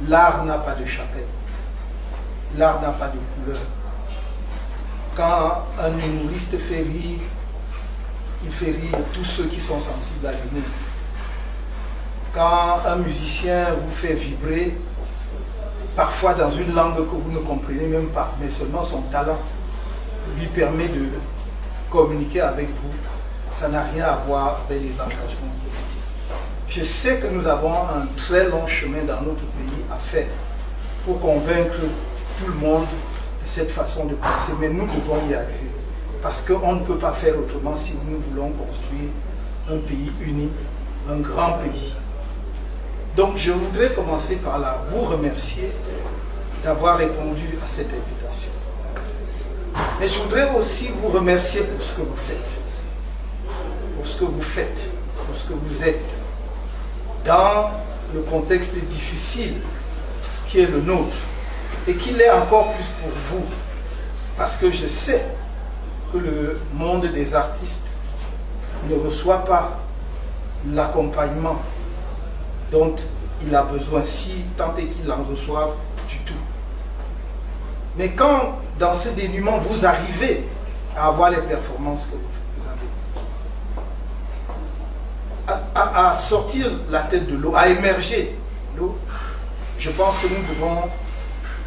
l'art n'a pas de chapelle, l'art n'a pas de couleur. Quand un humoriste fait rire, il fait rire tous ceux qui sont sensibles à l'humour. Quand un musicien vous fait vibrer, parfois dans une langue que vous ne comprenez même pas, mais seulement son talent lui permet de communiquer avec vous, ça n'a rien à voir avec les engagements politiques. Je sais que nous avons un très long chemin dans notre pays à faire pour convaincre tout le monde de cette façon de penser, mais nous devons y arriver. Parce qu'on ne peut pas faire autrement si nous voulons construire un pays uni, un grand pays. Donc je voudrais commencer par là, vous remercier d'avoir répondu à cette invitation. Mais je voudrais aussi vous remercier pour ce que vous faites. Pour ce que vous faites, pour ce que vous êtes. Dans le contexte difficile qui est le nôtre. Et qu'il l'est encore plus pour vous. Parce que je sais que le monde des artistes ne reçoit pas l'accompagnement dont il a besoin, si tant est qu'il en reçoive du tout. Mais quand, dans ce dénuement, vous arrivez à avoir les performances que vous avez, à sortir la tête de l'eau, à émerger l'eau, je pense que nous devons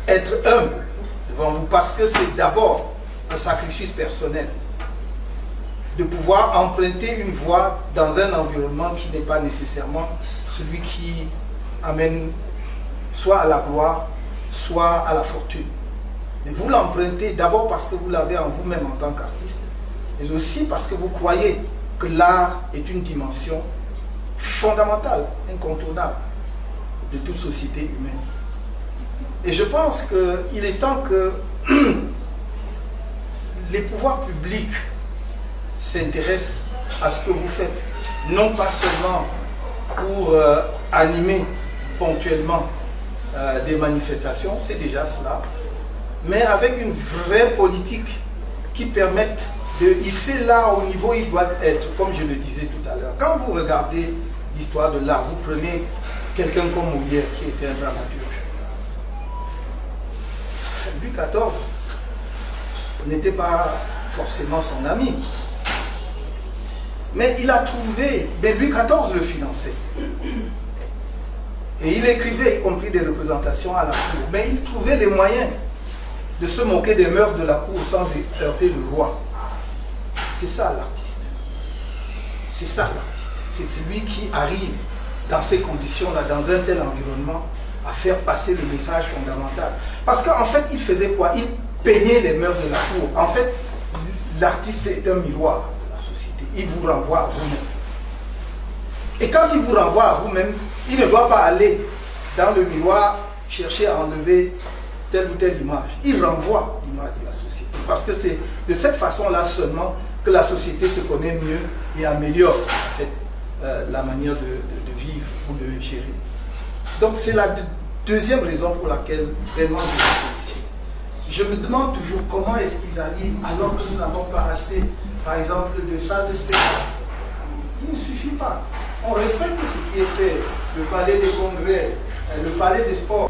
être humbles devant vous, parce que c'est d'abord un sacrifice personnel de pouvoir emprunter une voie dans un environnement qui n'est pas nécessairement celui qui amène soit à la gloire, soit à la fortune. Mais vous l'empruntez d'abord parce que vous l'avez en vous-même en tant qu'artiste, mais aussi parce que vous croyez que l'art est une dimension fondamentale, incontournable de toute société humaine. Et je pense qu'il est temps que les pouvoirs publics s'intéressent à ce que vous faites, non pas seulement pour animer ponctuellement des manifestations, c'est déjà cela, mais avec une vraie politique qui permette de hisser l'art au niveau où il doit être, comme je le disais tout à l'heure. Quand vous regardez l'histoire de l'art, vous prenez quelqu'un comme Molière, qui était un dramaturge. Louis XIV n'était pas forcément son ami. Mais il a trouvé, mais Louis XIV le finançait. Et il écrivait, y compris des représentations à la cour. Mais il trouvait les moyens de se moquer des mœurs de la cour sans heurter le roi. C'est ça l'artiste. C'est ça l'artiste. C'est celui qui arrive dans ces conditions-là, dans un tel environnement, à faire passer le message fondamental. Parce qu'en fait, il faisait quoi? Il peignait les mœurs de la cour. En fait, l'artiste est un miroir de la société. Il vous renvoie à vous-même. Et quand il vous renvoie à vous-même, il ne doit pas aller dans le miroir chercher à enlever telle ou telle image. Il renvoie l'image de la société. Parce que c'est de cette façon-là seulement que la société se connaît mieux et améliore en fait, la manière de vivre ou de gérer. Donc c'est la deuxième raison pour laquelle vraiment je suis ici. Je me demande toujours comment est-ce qu'ils arrivent alors que nous n'avons pas assez, par exemple, de salles de spectacle. Il ne suffit pas. On respecte ce qui est fait, le palais des congrès, le palais des sports.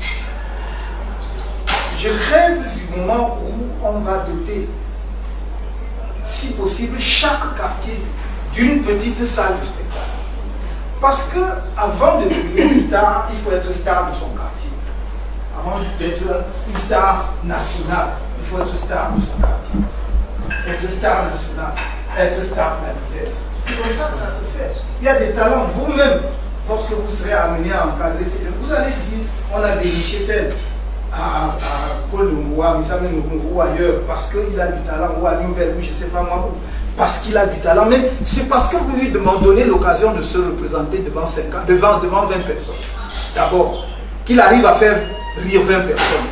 Je rêve du moment où on va doter, si possible, chaque quartier d'une petite salle de spectacle. Parce que avant de devenir une star, il faut être star de son quartier. Avant d'être une star nationale, il faut être star de son quartier. Être star nationale, être star planétaire. C'est comme ça que ça se fait. Il y a des talents vous-même, lorsque vous serez amené à encadrer ces gens. Vous allez dire, on a déniché tel à Colomboa, ou ailleurs, parce qu'il a du talent, ou à Nouvelle, ou je ne sais pas moi où. Parce qu'il a du talent, mais c'est parce que vous lui demandez l'occasion de se représenter devant 50, devant 20 personnes. D'abord, qu'il arrive à faire rire 20 personnes.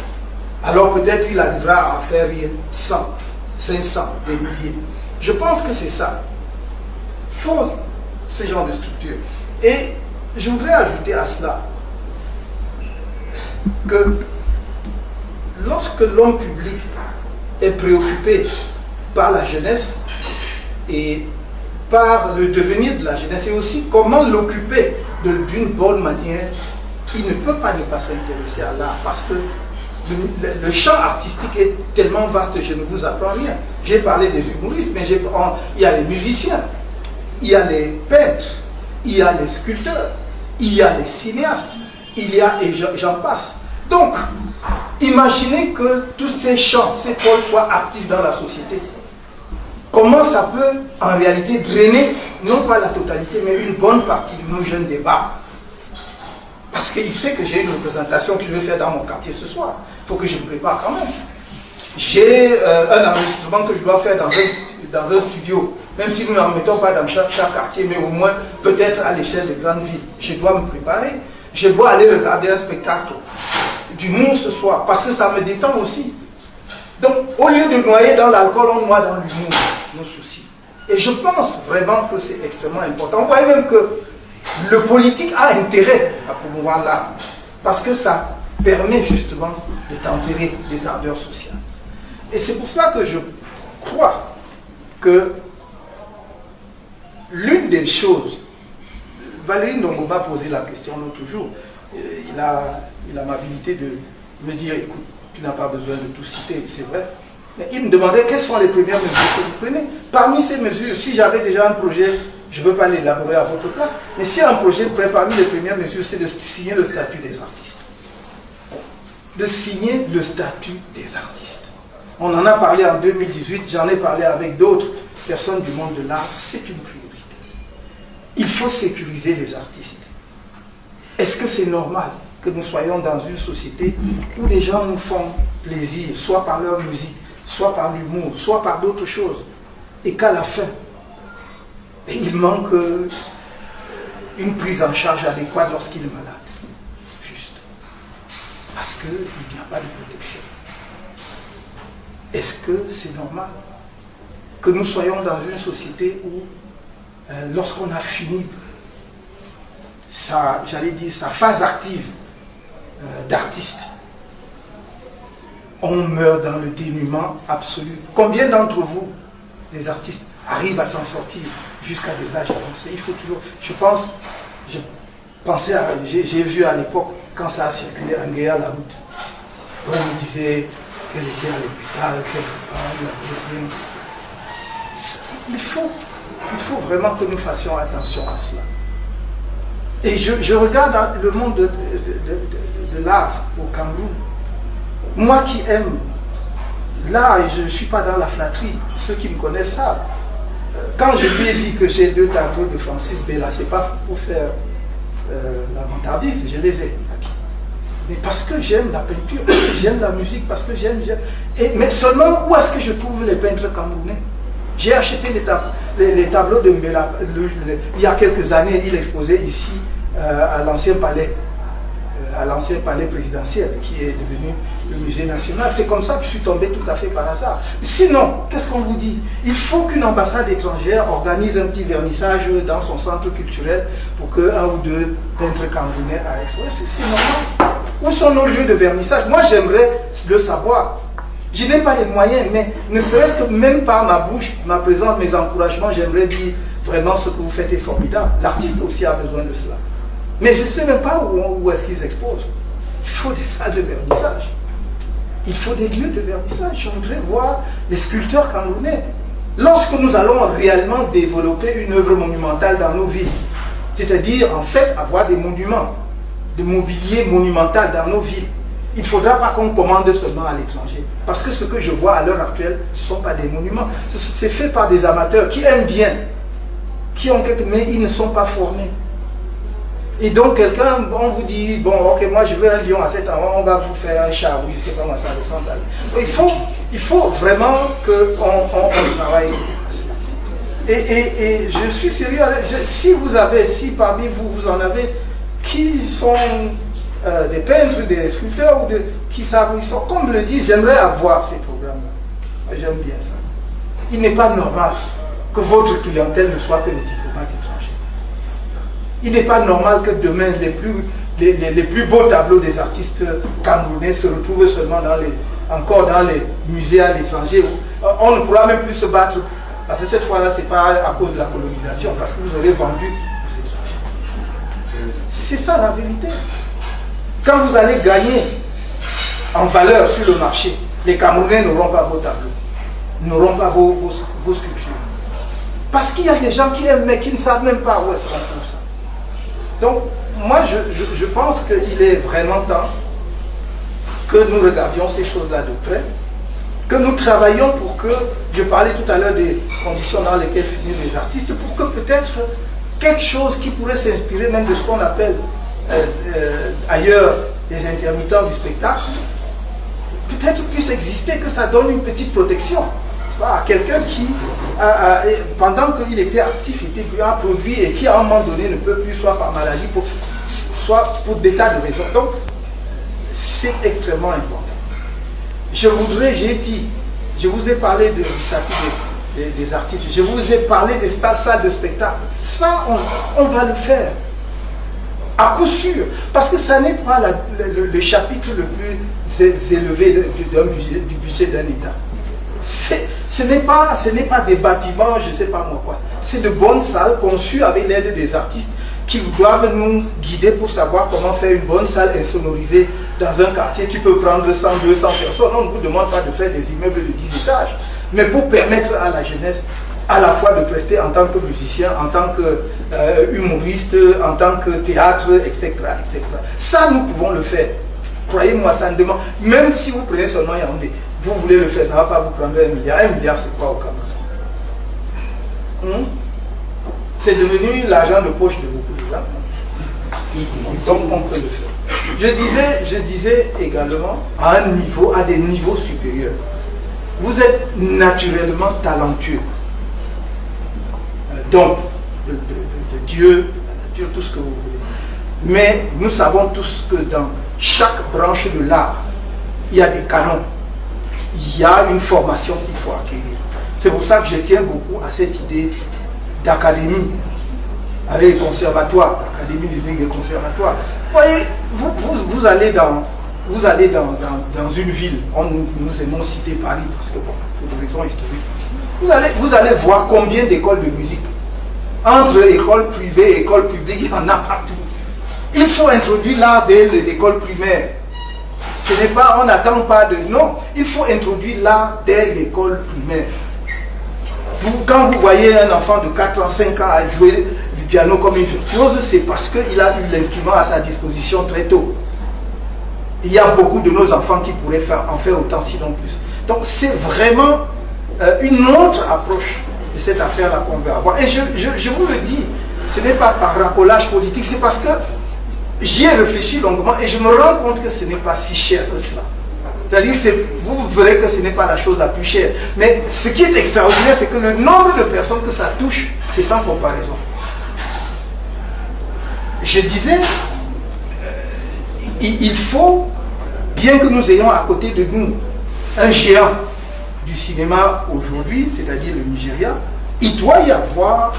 Alors peut-être il arrivera à faire rire 100, 500, des milliers. Je pense que c'est ça. Faut ce genre de structure. Et je voudrais ajouter à cela que lorsque l'homme public est préoccupé par la jeunesse, et par le devenir de la jeunesse et aussi comment l'occuper d'une bonne manière, il ne peut pas ne pas s'intéresser à l'art parce que le champ artistique est tellement vaste, je ne vous apprends rien. J'ai parlé des humoristes, mais il y a les musiciens, il y a les peintres, il y a les sculpteurs, il y a les cinéastes, il y a, et j'en passe. Donc, imaginez que tous ces champs, ces pôles soient actifs dans la société. Comment ça peut, en réalité, drainer, non pas la totalité, mais une bonne partie de nos jeunes des bars? Parce qu'il sait que j'ai une représentation que je vais faire dans mon quartier ce soir. Il faut que je me prépare quand même. J'ai un enregistrement que je dois faire dans un studio. Même si nous n'en mettons pas dans chaque quartier, mais au moins peut-être à l'échelle des grandes villes. Je dois me préparer. Je dois aller regarder un spectacle d'humour ce soir. Parce que ça me détend aussi. Donc, au lieu de noyer dans l'alcool, on noie dans l'humour nos soucis. Et je pense vraiment que c'est extrêmement important. Vous voyez même que le politique a intérêt à promouvoir l'art. Parce que ça permet justement de tempérer les ardeurs sociales. Et c'est pour cela que je crois que l'une des choses, Valérie Ndongo m'a posé la question l'autre jour, il a l'amabilité de me dire, écoute, tu n'as pas besoin de tout citer, c'est vrai. Mais il me demandait quelles sont les premières mesures que vous prenez. Parmi ces mesures, si j'avais déjà un projet, je ne peux pas l'élaborer à votre place, mais si un projet prêt, parmi les premières mesures, c'est de signer le statut des artistes. De signer le statut des artistes. On en a parlé en 2018, j'en ai parlé avec d'autres personnes du monde de l'art, c'est une priorité. Il faut sécuriser les artistes. Est-ce que c'est normal que nous soyons dans une société où des gens nous font plaisir, soit par leur musique, soit par l'humour, soit par d'autres choses, et qu'à la fin, il manque une prise en charge adéquate lorsqu'il est malade? Juste. Parce qu'il n'y a pas de protection. Est-ce que c'est normal que nous soyons dans une société où, lorsqu'on a fini sa phase active d'artiste, on meurt dans le dénuement absolu? Combien d'entre vous, des artistes, arrivent à s'en sortir jusqu'à des âges avancés? Il faut toujours... J'ai vu à l'époque, quand ça a circulé, Anguéa la route, on me disait qu'elle était à l'hôpital, quelque part, il y avait rien. Il faut vraiment que nous fassions attention à cela. Et je regarde le monde de l'art au Cameroun. Moi qui aime l'art, et je ne suis pas dans la flatterie, ceux qui me connaissent savent. Quand je lui ai dit que j'ai 2 tableaux de Francis Bella, ce n'est pas pour faire la vantardise, je les ai acquis. Mais parce que j'aime la peinture, parce que j'aime la musique, parce que j'aime... Mais seulement, où est-ce que je trouve les peintres camerounais? J'ai acheté les tableaux de Mbela. Il y a quelques années, il exposait ici à l'ancien palais présidentiel, qui est devenu le musée national. C'est comme ça que je suis tombé tout à fait par hasard. Sinon, qu'est-ce qu'on vous dit? Il faut qu'une ambassade étrangère organise un petit vernissage dans son centre culturel pour qu'un ou deux peintres camerounais aillent. C'est normal. Où sont nos lieux de vernissage? Moi, j'aimerais le savoir. Je n'ai pas les moyens, mais ne serait-ce que même par ma bouche, ma présence, mes encouragements, j'aimerais dire vraiment ce que vous faites est formidable. L'artiste aussi a besoin de cela. Mais je ne sais même pas où est-ce qu'ils exposent. Il faut des salles de vernissage. Il faut des lieux de vernissage. Je voudrais voir les sculpteurs camerounais. Lorsque nous allons réellement développer une œuvre monumentale dans nos villes, c'est-à-dire en fait avoir des monuments, de mobilier monumental dans nos villes, il ne faudra pas qu'on commande seulement à l'étranger. Parce que ce que je vois à l'heure actuelle, ce ne sont pas des monuments. C'est fait par des amateurs qui aiment bien, mais ils ne sont pas formés. Et donc quelqu'un, on vous dit, bon ok, moi je veux un lion à cet endroit, on va vous faire un chat, ou je ne sais pas moi, ça ressemble à... Il faut vraiment qu'on travaille à cela. Et je suis sérieux, si parmi vous, vous en avez, qui sont des peintres, des sculpteurs, qui savent où ils sont, comme le dit, j'aimerais avoir ces programmes-là. J'aime bien ça. Il n'est pas normal que votre clientèle ne soit que des diplomates étrangers. Il n'est pas normal que demain, les plus beaux tableaux des artistes camerounais se retrouvent seulement encore dans les musées à l'étranger. On ne pourra même plus se battre, parce que cette fois-là, ce n'est pas à cause de la colonisation, parce que vous aurez vendu aux étrangers. C'est ça la vérité. Quand vous allez gagner en valeur sur le marché, les Camerounais n'auront pas vos tableaux, n'auront pas vos sculptures. Parce qu'il y a des gens qui aiment, mais qui ne savent même pas où est-ce qu'on trouve ça. Donc, moi, je pense qu'il est vraiment temps que nous regardions ces choses-là de près, que nous travaillions pour que, je parlais tout à l'heure des conditions dans lesquelles finissent les artistes, pour que peut-être quelque chose qui pourrait s'inspirer même de ce qu'on appelle ailleurs les intermittents du spectacle, peut-être puisse exister, que ça donne une petite protection à quelqu'un qui, pendant qu'il était actif, était un produit et qui à un moment donné ne peut plus, soit par maladie, soit pour des tas de raisons. Donc, c'est extrêmement important. Je vous ai parlé du statut des artistes, je vous ai parlé des salles de spectacle. Ça, on va le faire. À coup sûr. Parce que ça n'est pas le chapitre le plus élevé du budget d'un État. Ce n'est pas des bâtiments, je ne sais pas moi quoi. C'est de bonnes salles conçues avec l'aide des artistes qui doivent nous guider pour savoir comment faire une bonne salle insonorisée dans un quartier qui peut prendre 100, 200 personnes. On ne vous demande pas de faire des immeubles de 10 étages, mais pour permettre à la jeunesse à la fois de prester en tant que musicien, en tant que humoriste, en tant que théâtre, etc., etc. Ça, nous pouvons le faire. Croyez-moi, ça ne demande... Même si vous prenez seulement Yaoundé, vous voulez le faire, ça ne va pas vous prendre 1 milliard. 1 milliard, c'est quoi au Cameroun? C'est devenu l'argent de poche de beaucoup de gens. Donc, on peut le faire. Je disais également, à des niveaux supérieurs. Vous êtes naturellement talentueux. Donc, de Dieu, de la nature, tout ce que vous voulez. Mais nous savons tous que dans chaque branche de l'art, il y a des canons. Il y a une formation qu'il faut acquérir. C'est pour ça que je tiens beaucoup à cette idée d'académie, avec les conservatoires, l'académie du des conservatoires. Vous voyez, vous allez dans une ville, nous aimons citer Paris parce que, bon, pour des raisons historiques, vous allez voir combien d'écoles de musique. Entre écoles privées et écoles publiques, il y en a partout. Il faut introduire l'art dès l'école primaire. Ce n'est pas, on n'attend pas de... Non, il faut introduire l'art dès l'école primaire. Quand vous voyez un enfant de 4 ans, 5 ans à jouer du piano comme une virtuose, c'est parce qu'il a eu l'instrument à sa disposition très tôt. Il y a beaucoup de nos enfants qui pourraient en faire autant, sinon plus. Donc c'est vraiment une autre approche de cette affaire-là qu'on veut avoir. Et je vous le dis, ce n'est pas par racolage politique, c'est parce que j'y ai réfléchi longuement et je me rends compte que ce n'est pas si cher que cela. C'est-à-dire, vous verrez que ce n'est pas la chose la plus chère. Mais ce qui est extraordinaire, c'est que le nombre de personnes que ça touche, c'est sans comparaison. Je disais, il faut, bien que nous ayons à côté de nous un géant du cinéma aujourd'hui, c'est-à-dire le Nigeria, il doit y avoir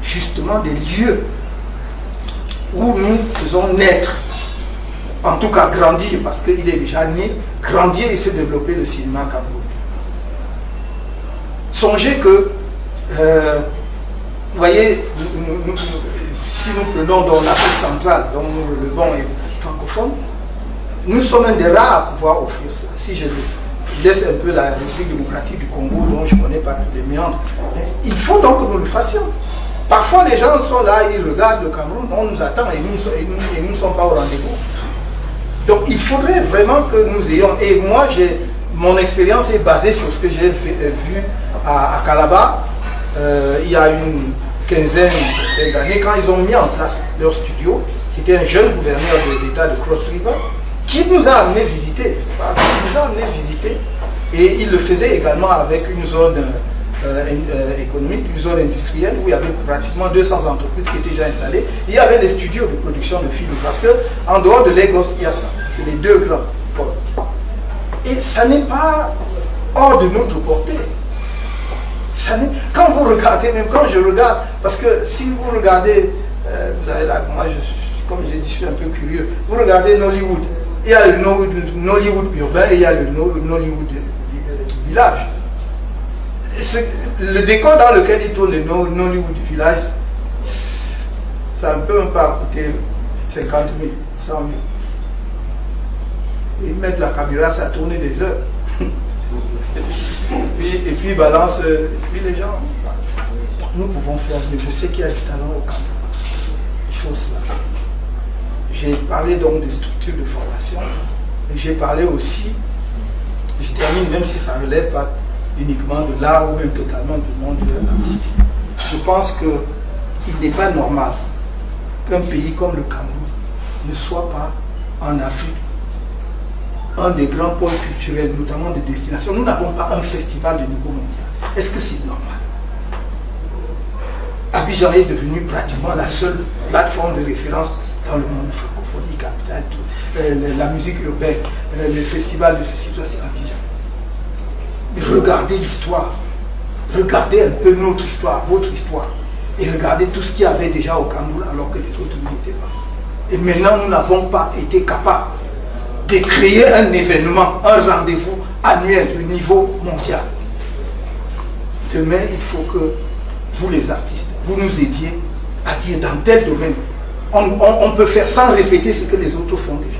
justement des lieux où nous faisons naître, en tout cas grandir, parce qu'il est déjà né, grandir et se développer le cinéma camerounais. Songez que, vous voyez, si nous prenons dans l'Afrique centrale, dont nous relevons et francophone, nous sommes un des rares à pouvoir offrir ça. Si je laisse un peu la République démocratique du Congo, dont je ne connais pas tous les méandres, il faut donc que nous le fassions. Parfois, les gens sont là, ils regardent le Cameroun, on nous attend et nous ne sommes pas au rendez-vous. Donc, il faudrait vraiment que nous ayons... Et moi, mon expérience est basée sur ce que j'ai vu à Calabar, il y a une quinzaine d'années, quand ils ont mis en place leur studio. C'était un jeune gouverneur de l'État de Cross River qui nous a amené visiter. Qui nous a amené visiter. Et il le faisait également avec une zone économique, une zone industrielle où il y avait pratiquement 200 entreprises qui étaient déjà installées. Il y avait des studios de production de films parce qu'en dehors de Lagos, il y a ça. C'est les deux grands pôles. Et ça n'est pas hors de notre portée. Quand vous regardez, même quand je regarde, parce que si vous regardez, moi comme j'ai dit, je suis un peu curieux, vous regardez Nollywood, il y a le Nollywood urbain et il y a le Nollywood du village. Le décor dans lequel il tourne le Nollywood du village, ça ne peut même pas coûter 50 000, 100 000. et mettre la caméra, ça tourne des heures. et puis balance, et puis les gens, nous pouvons faire mieux. Je sais qu'il y a du talent au Cameroun. Il faut cela. J'ai parlé donc des structures de formation, et j'ai parlé aussi, je termine même si ça ne relève pas uniquement de l'art ou même totalement du monde artistique. Je pense qu'il n'est pas normal qu'un pays comme le Cameroun ne soit pas en Afrique un des grands pôles culturels, notamment de destination. Nous n'avons pas un festival de niveau mondial. Est-ce que c'est normal? Abidjan est devenu pratiquement la seule plateforme de référence dans le monde francophonie, capitale, la musique urbaine, le festival de ceci, tout ça, c'est Abidjan. Mais regardez l'histoire, regardez un peu notre histoire, votre histoire, et regardez tout ce qu'il y avait déjà au Cameroun alors que les autres n'y étaient pas. Et maintenant, nous n'avons pas été capables de créer un événement, un rendez-vous annuel de niveau mondial. Demain, il faut que vous les artistes, vous nous aidiez à dire dans tel domaine. On peut faire sans répéter ce que les autres font déjà.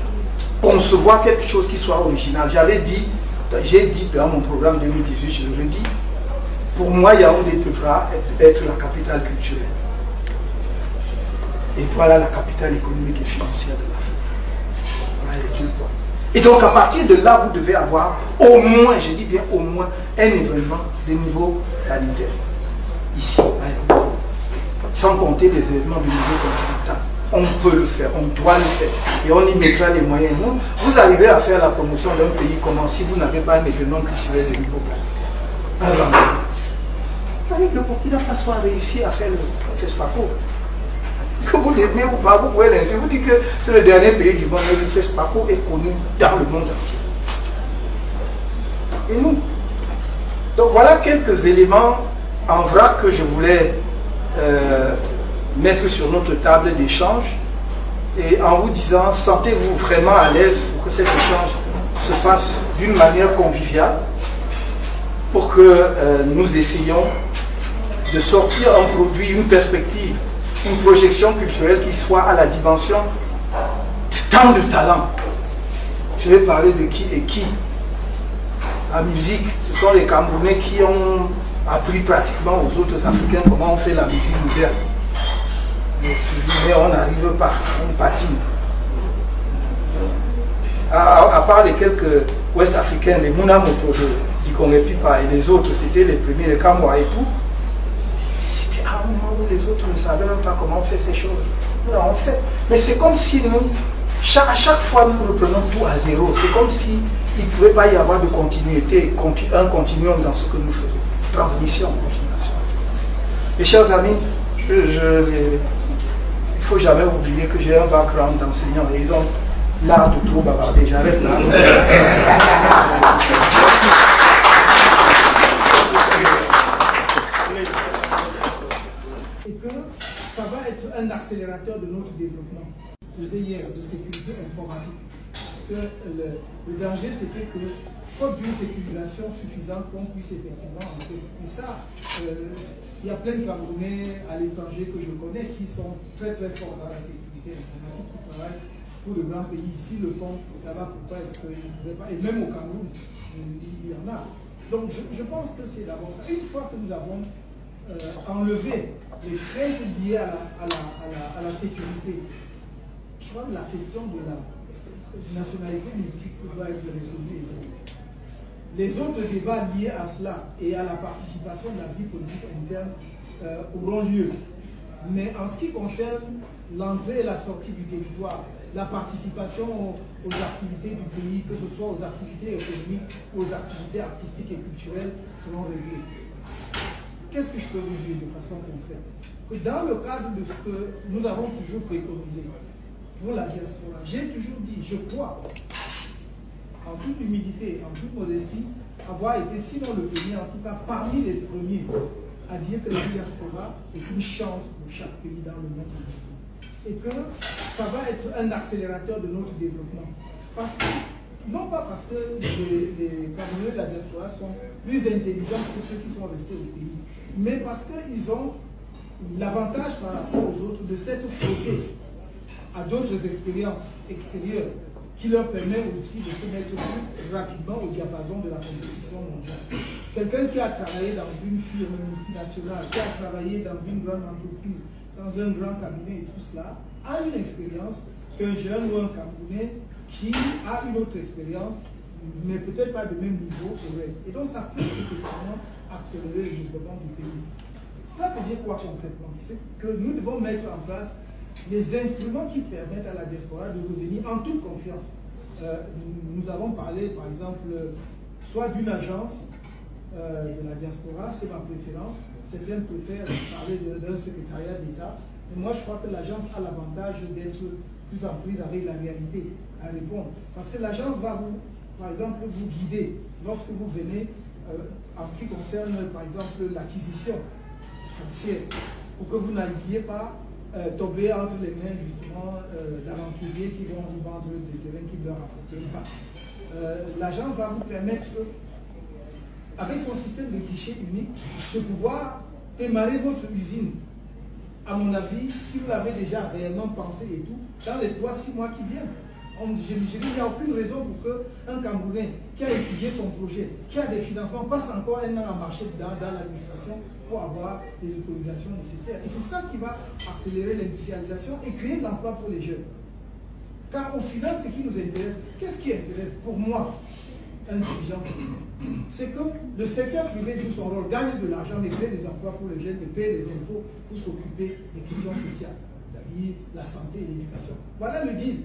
Concevoir quelque chose qui soit original. J'ai dit dans mon programme 2018, je le redis, pour moi, Yaoundé devra être la capitale culturelle. Et voilà la capitale économique et financière de l'Afrique. Voilà les 2 points. Et donc à partir de là, vous devez avoir au moins, je dis bien au moins, un événement de niveau planétaire. Ici, à Yaoundé. Sans compter les événements de niveau continental. On peut le faire, on doit le faire. Et on y mettra les moyens. Vous arrivez à faire la promotion d'un pays comment si vous n'avez pas un événement culturel de niveau planétaire. Un rendez-vous. Avec le Burkina Faso a réussi à faire le FESPACO. Que vous l'aimez ou pas, vous pouvez l'inviter. Vous dites que c'est le dernier pays du monde, mais le FESPACO est connu dans le monde entier. Et nous. Donc voilà quelques éléments en vrac que je voulais mettre sur notre table d'échange. Et en vous disant, sentez-vous vraiment à l'aise pour que cet échange se fasse d'une manière conviviale, pour que nous essayions de sortir un produit, une perspective, une projection culturelle qui soit à la dimension de tant de talents. Je vais parler de qui et qui. La musique, ce sont les Camerounais qui ont appris pratiquement aux autres Africains comment on fait la musique moderne. Mais on n'arrive pas, on patine. À part les quelques Ouest-Africains, les Mouna Moto, Dikongé Pipa et les autres, c'était les premiers, les Kamwa et tout. C'était à un moment où les autres ne savaient même pas comment on fait ces choses. Nous l'avons fait. Mais c'est comme si nous, à chaque fois, nous reprenons tout à zéro. C'est comme si il ne pouvait pas y avoir de continuité, un continuum dans ce que nous faisons. Transmission, génération. Mes chers amis, il ne faut jamais oublier que j'ai un background d'enseignant et ils ont l'art de trop bavarder. J'arrête là. Et que ça va être un accélérateur de notre développement. Je disais hier, de sécurité informatique. Parce que le danger, c'était que, faute d'une sécurisation suffisante, qu'on puisse effectivement entrer. Et ça, il y a plein de Camerounais à l'étranger que je connais qui sont très très forts dans la sécurité informatique, qui travaillent pour de grands pays. Ici, le font, là-bas, pourquoi est-ce qu'ils ne pouvaient pas? Et même au Cameroun, il y en a. Donc je pense que c'est d'abord ça. Une fois que nous avons enlevé les craintes liées à la sécurité, je crois que la question de la nationalité multiple doit être résolue. Les autres débats liés à cela et à la participation de la vie politique interne auront lieu. Mais en ce qui concerne l'entrée et la sortie du territoire, la participation aux activités du pays, que ce soit aux activités économiques ou aux activités artistiques et culturelles, seront réglées. Qu'est-ce que je peux vous dire de façon concrète? Que dans le cadre de ce que nous avons toujours préconisé pour la diaspora, j'ai toujours dit, je crois, en toute humilité, en toute modestie, avoir été, sinon le premier, en tout cas parmi les premiers, à dire que la diaspora est une chance pour chaque pays dans le monde. Et que ça va être un accélérateur de notre développement. Parce que, non pas parce que les Camerounais de la diaspora sont plus intelligents que ceux qui sont restés au pays, mais parce qu'ils ont l'avantage par rapport aux autres de s'être frottés à d'autres expériences extérieures qui leur permet aussi de se mettre plus rapidement au diapason de la compétition mondiale. Quelqu'un qui a travaillé dans une firme multinationale, qui a travaillé dans une grande entreprise, dans un grand cabinet et tout cela, a une expérience qu'un jeune ou un Camerounais qui a une autre expérience, mais peut-être pas de même niveau aurait. Et donc ça peut effectivement accélérer le développement du pays. Cela veut dire quoi concrètement? C'est que nous devons mettre en place les instruments qui permettent à la diaspora de revenir en toute confiance. Nous avons parlé, par exemple, soit d'une agence de la diaspora, c'est ma préférence. Certains préfèrent parler d'un secrétariat d'État. Mais moi, je crois que l'agence a l'avantage d'être plus en prise avec la réalité, à répondre. Parce que l'agence va vous, par exemple, vous guider lorsque vous venez en ce qui concerne, par exemple, l'acquisition foncière, pour que vous n'alliez pas tomber entre les mains justement d'aventuriers qui vont vous vendre des terrains qui ne leur appartiennent pas. L'agence va vous permettre, avec son système de guichet unique, de pouvoir démarrer votre usine. À mon avis, si vous l'avez déjà réellement pensé et tout, dans les 3-6 mois qui viennent. Je dis, il n'y a aucune raison pour qu'un Camerounais qui a étudié son projet, qui a des financements, passe encore un an à marcher dans l'administration pour avoir les autorisations nécessaires. Et c'est ça qui va accélérer l'industrialisation et créer de l'emploi pour les jeunes. Car au final, ce qui nous intéresse, qu'est-ce qui intéresse pour moi, un dirigeant, c'est que le secteur privé joue son rôle, gagne de l'argent, mais crée des emplois pour les jeunes, mais paye les impôts pour s'occuper des questions sociales, c'est-à-dire la santé et l'éducation. Voilà le deal.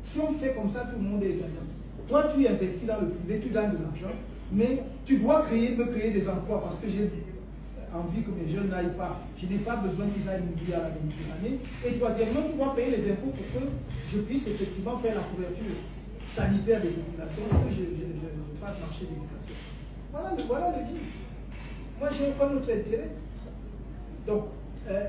Si on fait comme ça, tout le monde est gagnant. Toi, tu investis dans le privé, tu gagnes de l'argent, mais tu dois me créer des emplois parce que j'ai envie que mes jeunes n'aillent pas. Je n'ai pas besoin qu'ils aillent mourir à la Méditerranée. Et troisièmement, tu dois payer les impôts pour que je puisse effectivement faire la couverture sanitaire des populations et que je fasse marcher l'éducation. Voilà le deal. Moi, j'ai aucun autre intérêt pour ça. Donc,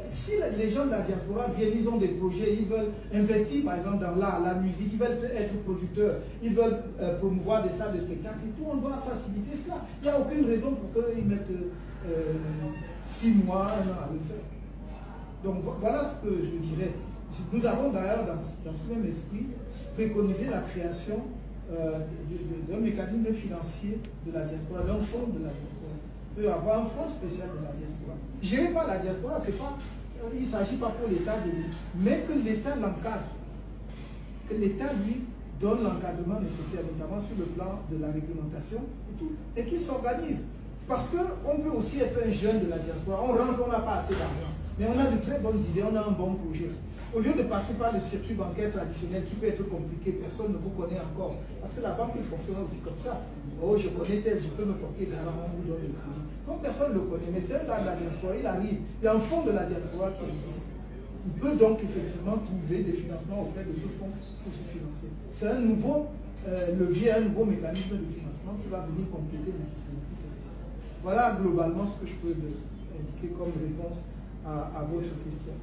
si les gens de la diaspora viennent, ils ont des projets, ils veulent investir par exemple dans l'art, la musique, ils veulent être producteurs, ils veulent promouvoir des salles de spectacle et tout, on doit faciliter cela. Il n'y a aucune raison pour qu'ils mettent 6 mois, 1 an à le faire. Donc voilà ce que je dirais. Nous avons d'ailleurs dans ce même esprit préconisé la création d'un mécanisme financier de la diaspora, d'un fonds de la diaspora. Peut avoir un fonds spécial de la diaspora. Géré par la diaspora, il ne s'agit pas pour l'État de lui, mais que l'État l'encadre. Que l'État lui donne l'encadrement nécessaire, notamment sur le plan de la réglementation et tout, et qu'il s'organise. Parce qu'on peut aussi être un jeune de la diaspora, on rentre, on n'a pas assez d'argent, mais on a de très bonnes idées, on a un bon projet. Au lieu de passer par le circuit bancaire traditionnel qui peut être compliqué, personne ne vous connaît encore. Parce que la banque fonctionne aussi comme ça. Oh, je connais tel, je peux me porter de l'argent, on vous donne le crédit. Donc personne ne le connaît, mais c'est dans la diaspora, il arrive. Il y a un fonds de la diaspora qui existe. Il peut donc effectivement trouver des financements auprès de ce fonds pour se financer. C'est un nouveau levier, un nouveau mécanisme de financement qui va venir compléter le dispositif existant. Voilà globalement ce que je peux indiquer comme réponse à votre question.